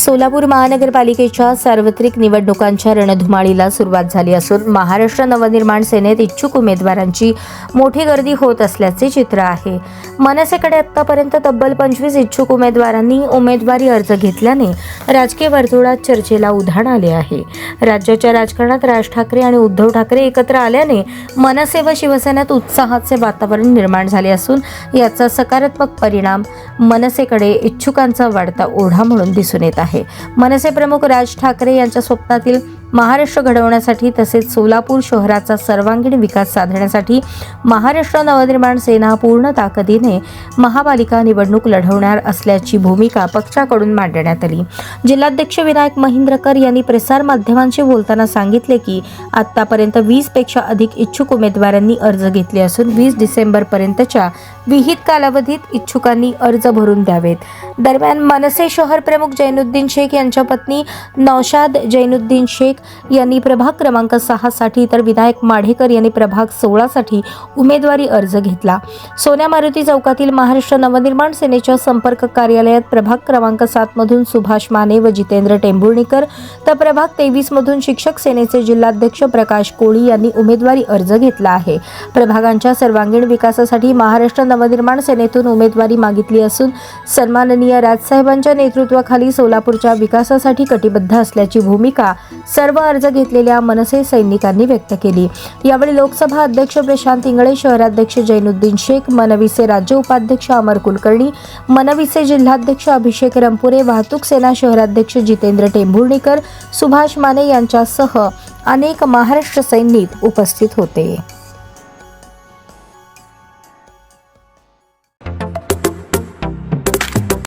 सोलापूर महानगरपालिकेच्या सार्वत्रिक निवडणुकांच्या रणधुमाळीला सुरुवात झाली असून महाराष्ट्र नवनिर्माण सेनेत इच्छुक उमेदवारांची मोठी गर्दी होत असल्याचे चित्र आहे। मनसेकडे आतापर्यंत तब्बल 25 इच्छुक उमेदवारांनी उमेदवारी अर्ज घेतल्याने राजकीय वर्तुळात चर्चेला उधाण आले आहे। राज्याच्या राजकारणात राज ठाकरे आणि उद्धव ठाकरे एकत्र आल्याने मनसे व शिवसेनेत उत्साहाचे वातावरण निर्माण झाले असून याचा सकारात्मक परिणाम मनसेकडे इच्छुकांचा वाढता ओढा म्हणून दिसून येत आहे। मनसे प्रमुख राज ठाकरे यांच्या स्वप्नातील महाराष्ट्र घडवण्यासाठी तसेच सोलापूर शहराचा सर्वांगीण विकास साधण्यासाठी महाराष्ट्र नवनिर्माण सेना पूर्ण ताकदीने महापालिका निवडणूक लढवणार असल्याची भूमिका पक्षाकडून मांडण्यात आली। जिल्हाध्यक्ष विनायक महिंद्रकर यांनी प्रसार माध्यमांशी बोलताना सांगितले की आतापर्यंत 20 पेक्षा अधिक इच्छुक उमेदवारांनी अर्ज घेतले असून 20 डिसेंबर पर्यंतच्या विहित कालावधीत इच्छुकांनी अर्ज भरून द्यावेत। दरम्यान मनसे शहर प्रमुख जैनुद्दीन शेख यांच्या पत्नी नौशाद जैनुद्दीन शेख यांनी प्रभाग क्रमांक 6 साठी तर विनायक माढेकर यांनी प्रभाग 16 साठी उमेदवारी अर्ज घेतला। सोन्या मारुती चौकातील महाराष्ट्र नवनिर्माण सेनेच्या संपर्क कार्यालयात प्रभाग क्रमांक 7 मधून सुभाष माने व जितेंद्र टेंभुर्णीकर तर प्रभाग 23 मधून शिक्षक सेनेचे जिल्हाध्यक्ष प्रकाश कोळी यांनी उमेदवारी अर्ज घेतला आहे। प्रभागांच्या सर्वांगीण विकासासाठी महाराष्ट्र नवनिर्माण सेनेतून उमेदवारी मागितली असून सन्माननीय राजसाहेबांच्या नेतृत्वाखाली सोलापूरच्या विकासासाठी कटिबद्ध असल्याची भूमिका सर्व अर्ज घेतलेल्या मनसे सैनिकांनी व्यक्त केली। यावेळी लोकसभा अध्यक्ष प्रशांत इंगळे, शहराध्यक्ष जैनुद्दीन शेख, मनविसे राज्य उपाध्यक्ष अमर कुलकर्णी, मनविसे जिल्हाध्यक्ष अभिषेक रंपुरे, वाहतूक सेना शहराध्यक्ष जितेंद्र टेंभुर्णीकर, सुभाष माने यांच्यासह अनेक महाराष्ट्र सैनिक उपस्थित होते।